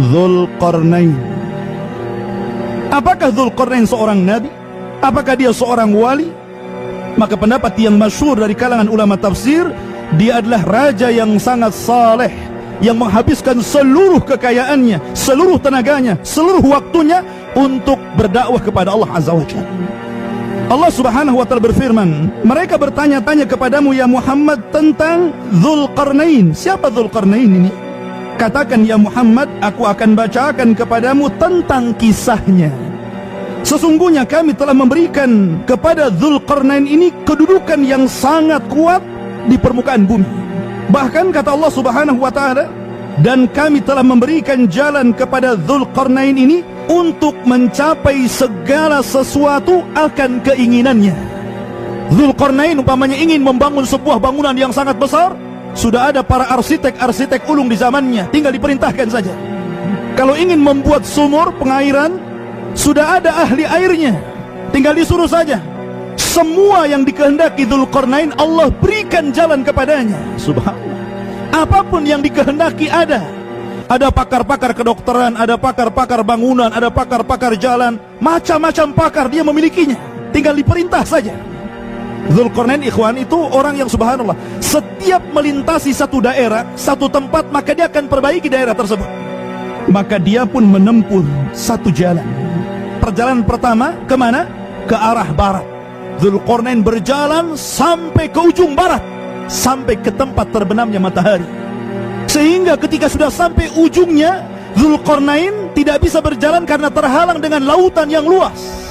Dzulqarnain. Apakah Dzulqarnain seorang nabi? Apakah dia seorang wali? Maka pendapat yang masyhur dari kalangan ulama tafsir, dia adalah raja yang sangat saleh, yang menghabiskan seluruh kekayaannya, seluruh tenaganya, seluruh waktunya untuk berdakwah kepada Allah Azza wa Jalla. Allah Subhanahu wa ta'ala berfirman, mereka bertanya-tanya kepadamu ya Muhammad tentang Dzulqarnain. Siapa Dzulqarnain ini? Katakan ya Muhammad, aku akan bacakan kepadamu tentang kisahnya. Sesungguhnya kami telah memberikan kepada Dzulqarnain ini kedudukan yang sangat kuat di permukaan bumi. Bahkan kata Allah Subhanahu wa ta'ala, dan kami telah memberikan jalan kepada Dzulqarnain ini untuk mencapai segala sesuatu akan keinginannya. Dzulqarnain umpamanya ingin membangun sebuah bangunan yang sangat besar, sudah ada para arsitek ulung di zamannya, tinggal diperintahkan saja. Kalau ingin membuat sumur pengairan, sudah ada ahli airnya, tinggal disuruh saja. Semua yang dikehendaki Dzulqarnain Allah berikan jalan kepadanya. Subhanallah. Apapun yang dikehendaki ada. Ada pakar-pakar kedokteran, ada pakar-pakar bangunan, ada pakar-pakar jalan, macam-macam pakar dia memilikinya, tinggal diperintah saja. Dzulqarnain ikhwan itu orang yang subhanallah, setiap melintasi satu daerah, satu tempat, maka dia akan perbaiki daerah tersebut. Maka dia pun menempuh satu jalan. Perjalanan pertama kemana? Ke arah barat. Dzulqarnain berjalan sampai ke ujung barat, sampai ke tempat terbenamnya matahari. Sehingga ketika sudah sampai ujungnya, Dzulqarnain tidak bisa berjalan karena terhalang dengan lautan yang luas.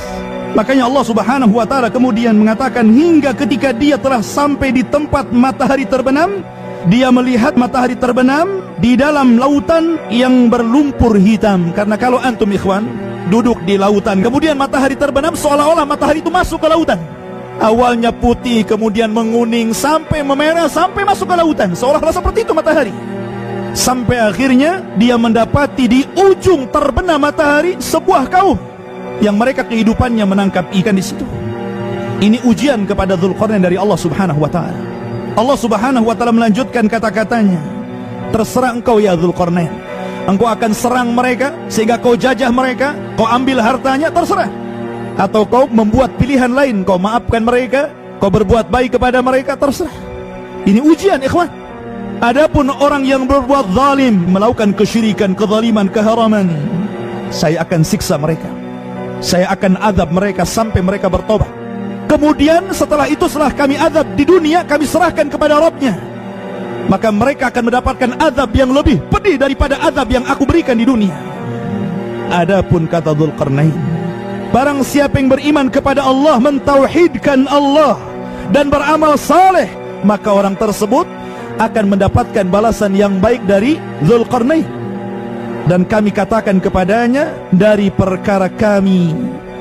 Makanya Allah Subhanahu wa ta'ala kemudian mengatakan, hingga ketika dia telah sampai di tempat matahari terbenam, dia melihat matahari terbenam di dalam lautan yang berlumpur hitam. Karena kalau antum ikhwan duduk di lautan, kemudian matahari terbenam, seolah-olah matahari itu masuk ke lautan. Awalnya putih, kemudian menguning, sampai memerah, sampai masuk ke lautan, seolah-olah seperti itu matahari. Sampai akhirnya dia mendapati di ujung terbenam matahari sebuah kaum yang mereka kehidupannya menangkap ikan di situ. Ini ujian kepada Dzulqarnain dari Allah Subhanahu wa ta'ala. Allah Subhanahu wa ta'ala melanjutkan kata-katanya, terserah engkau ya Dzulqarnain, engkau akan serang mereka sehingga kau jajah mereka, kau ambil hartanya, terserah. Atau kau membuat pilihan lain, kau maafkan mereka, kau berbuat baik kepada mereka, terserah. Ini ujian ikhwan. Adapun orang yang berbuat zalim, melakukan kesyirikan, kezaliman, keharaman, saya akan siksa mereka, saya akan azab mereka sampai mereka bertobat. Kemudian setelah itu, setelah kami azab di dunia, kami serahkan kepada Rabbnya, maka mereka akan mendapatkan azab yang lebih pedih daripada azab yang aku berikan di dunia. Adapun kata Dzulqarnain, barang siapa yang beriman kepada Allah, mentauhidkan Allah dan beramal saleh, maka orang tersebut akan mendapatkan balasan yang baik dari Dzulqarnain. Dan kami katakan kepadanya, dari perkara kami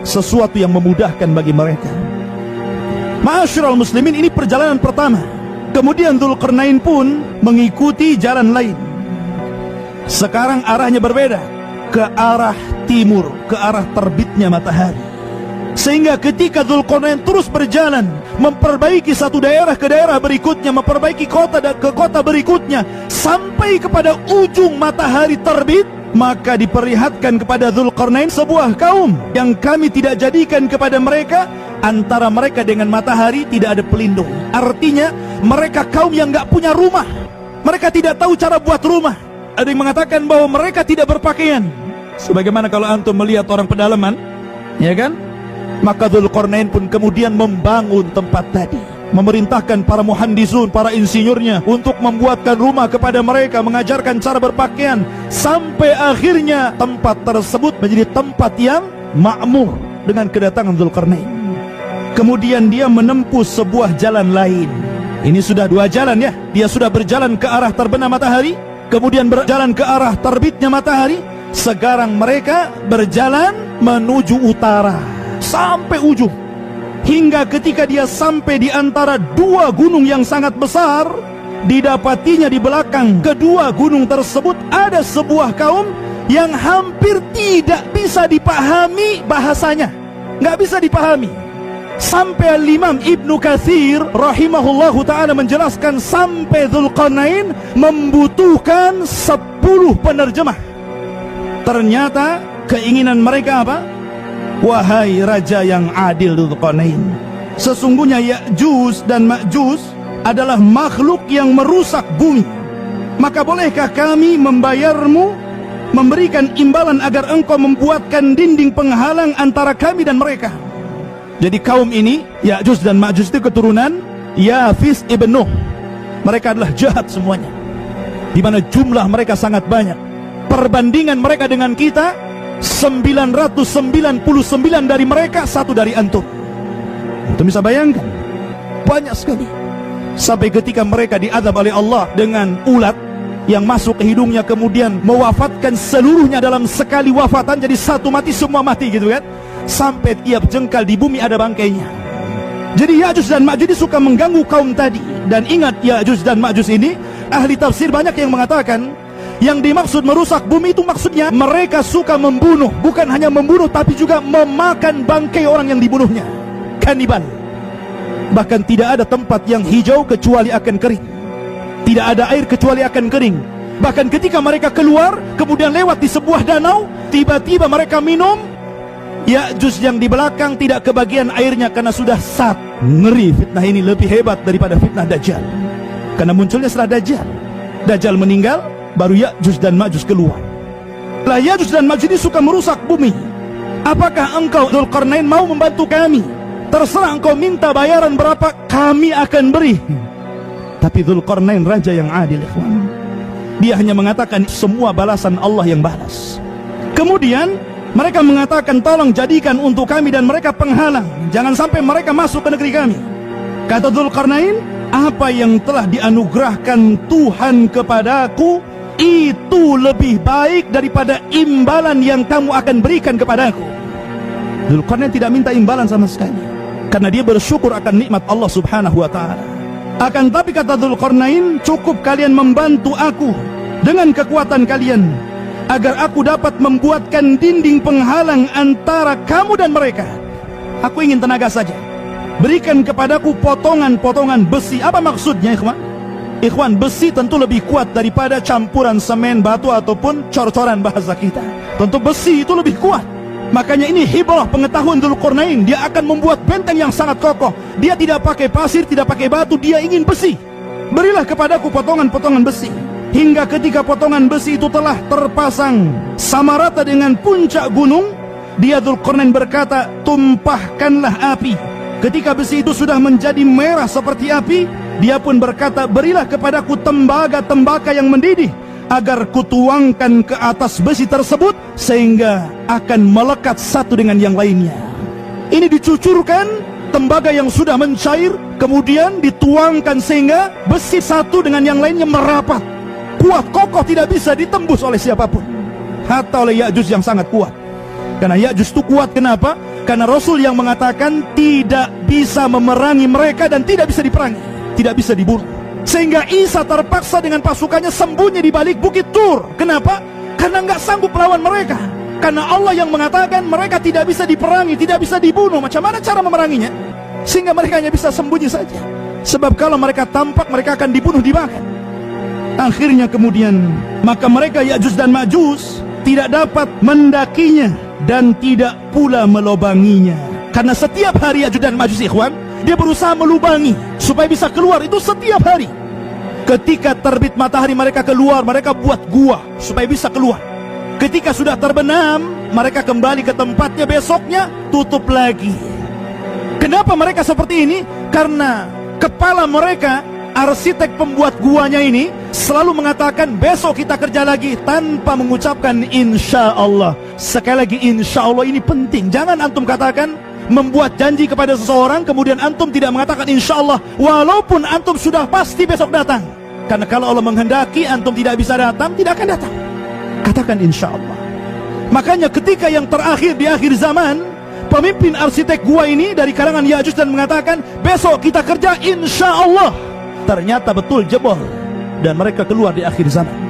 sesuatu yang memudahkan bagi mereka. Ma'asyiral muslimin, ini perjalanan pertama. Kemudian Dzulqarnain pun mengikuti jalan lain. Sekarang arahnya berbeda, ke arah timur, ke arah terbitnya matahari. Sehingga ketika Dzulqarnain terus berjalan, memperbaiki satu daerah ke daerah berikutnya, memperbaiki kota ke kota berikutnya, sampai kepada ujung matahari terbit, maka diperlihatkan kepada Dzulqarnain sebuah kaum yang kami tidak jadikan kepada mereka, antara mereka dengan matahari tidak ada pelindung. Artinya mereka kaum yang gak punya rumah, mereka tidak tahu cara buat rumah. Ada yang mengatakan bahwa mereka tidak berpakaian, sebagaimana kalau antum melihat orang pedalaman, ya kan? Maka Dzulqarnain pun kemudian membangun tempat tadi, memerintahkan para muhandisun, para insinyurnya untuk membuatkan rumah kepada mereka, mengajarkan cara berpakaian, sampai akhirnya tempat tersebut menjadi tempat yang makmur dengan kedatangan Dzulqarnain. Kemudian dia menempuh sebuah jalan lain. Ini sudah dua jalan ya. Dia sudah berjalan ke arah terbenam matahari, kemudian berjalan ke arah terbitnya matahari. Sekarang mereka berjalan menuju utara sampai ujung, hingga ketika dia sampai di antara dua gunung yang sangat besar, didapatinya di belakang kedua gunung tersebut ada sebuah kaum yang hampir tidak bisa dipahami bahasanya, nggak bisa dipahami. Sampai Imam Ibnu Katsir rahimahullahu ta'ala menjelaskan sampai Dzulqarnain membutuhkan 10 penerjemah. Ternyata keinginan mereka apa? Wahai raja yang adil Dzulqarnain, sesungguhnya Ya'juj dan Ma'juj adalah makhluk yang merusak bumi. Maka bolehkah kami membayarmu, memberikan imbalan agar engkau membuatkan dinding penghalang antara kami dan mereka? Jadi kaum ini, Ya'juj dan Ma'juj itu keturunan Yafis ibn Nuh. Mereka adalah jahat semuanya, di mana jumlah mereka sangat banyak. Perbandingan mereka dengan kita, 999 dari mereka, 1 dari antum. Antum bisa bayangkan, banyak sekali. Sampai ketika mereka diazab oleh Allah dengan ulat yang masuk ke hidungnya, kemudian mewafatkan seluruhnya dalam sekali wafatan. Jadi satu mati semua mati gitu kan. Sampai tiap jengkal di bumi ada bangkainya. Jadi Ya'juj dan Ma'juj suka mengganggu kaum tadi. Dan ingat, Ya'juj dan Ma'juj ini, ahli tafsir banyak yang mengatakan yang dimaksud merusak bumi itu maksudnya mereka suka membunuh. Bukan hanya membunuh, tapi juga memakan bangkai orang yang dibunuhnya. Kanibal. Bahkan tidak ada tempat yang hijau kecuali akan kering, tidak ada air kecuali akan kering. Bahkan ketika mereka keluar kemudian lewat di sebuah danau, tiba-tiba mereka minum, Ya'juj yang di belakang tidak kebagian airnya karena sudah sat. Ngeri, fitnah ini lebih hebat daripada fitnah Dajjal. Karena munculnya setelah Dajjal. Dajjal meninggal, baru Ya'juj dan Ma'juj keluar. Lah Ya'juj dan Ma'juj ini suka merusak bumi. Apakah engkau Dzulqarnain mau membantu kami? Terserah engkau minta bayaran berapa, kami akan beri. Tapi Dzulqarnain raja yang adil, ikhwan. Dia hanya mengatakan semua balasan Allah yang balas. Kemudian mereka mengatakan, tolong jadikan untuk kami dan mereka penghalang, jangan sampai mereka masuk ke negeri kami. Kata Dzulqarnain, apa yang telah dianugerahkan Tuhan kepadaku itu lebih baik daripada imbalan yang kamu akan berikan kepadaku. Dzulqarnain tidak minta imbalan sama sekali, karena dia bersyukur akan nikmat Allah subhanahu wa ta'ala. Akan tapi kata Dzulqarnain, cukup kalian membantu aku dengan kekuatan kalian, agar aku dapat membuatkan dinding penghalang antara kamu dan mereka. Aku ingin tenaga saja. Berikan kepadaku potongan-potongan besi. Apa maksudnya, ikhwan? Ikhwan, besi tentu lebih kuat daripada campuran semen, batu, ataupun cor-coran bahasa kita. Tentu besi itu lebih kuat. Makanya ini hibrah pengetahuan Dzulqarnain. Dia akan membuat benteng yang sangat kokoh. Dia tidak pakai pasir, tidak pakai batu, dia ingin besi. Berilah kepadaku potongan-potongan besi. Hingga ketika potongan besi itu telah terpasang sama rata dengan puncak gunung, dia Dzulqarnain berkata, tumpahkanlah api. Ketika besi itu sudah menjadi merah seperti api, dia pun berkata, berilah kepadaku tembaga-tembaga yang mendidih, agar kutuangkan ke atas besi tersebut, sehingga akan melekat satu dengan yang lainnya. Ini dicucurkan tembaga yang sudah mencair, kemudian dituangkan sehingga besi satu dengan yang lainnya merapat, kuat, kokoh, tidak bisa ditembus oleh siapapun, hatta oleh Ya'juj yang sangat kuat. Karena Ya'juj itu kuat, kenapa? Karena Rasul yang mengatakan tidak bisa memerangi mereka dan tidak bisa diperangi, tidak bisa dibunuh. Sehingga Isa terpaksa dengan pasukannya sembunyi di balik bukit Tur. Kenapa? Karena nggak sanggup melawan mereka. Karena Allah yang mengatakan mereka tidak bisa diperangi, tidak bisa dibunuh. Macam mana cara memeranginya? Sehingga mereka hanya bisa sembunyi saja. Sebab kalau mereka tampak, mereka akan dibunuh, dimakan. Akhirnya kemudian, maka mereka Ya'juj dan Ma'juj tidak dapat mendakinya dan tidak pula melobanginya. Karena setiap hari Ya'juj dan Ma'juj, ikhwan, dia berusaha melubangi supaya bisa keluar, itu setiap hari. Ketika terbit matahari mereka keluar, mereka buat gua supaya bisa keluar. Ketika sudah terbenam, mereka kembali ke tempatnya, besoknya tutup lagi. Kenapa mereka seperti ini? Karena kepala mereka, arsitek pembuat guanya ini, selalu mengatakan besok kita kerja lagi tanpa mengucapkan insya Allah. Sekali lagi, insya Allah ini penting. Jangan antum katakan membuat janji kepada seseorang kemudian antum tidak mengatakan insya Allah, walaupun antum sudah pasti besok datang. Karena kalau Allah menghendaki antum tidak bisa datang, tidak akan datang. Katakan insya Allah. Makanya ketika yang terakhir di akhir zaman, pemimpin arsitek gua ini dari kalangan Ya'juj dan mengatakan, besok kita kerja insya Allah. Ternyata betul jebol, dan mereka keluar di akhir zaman.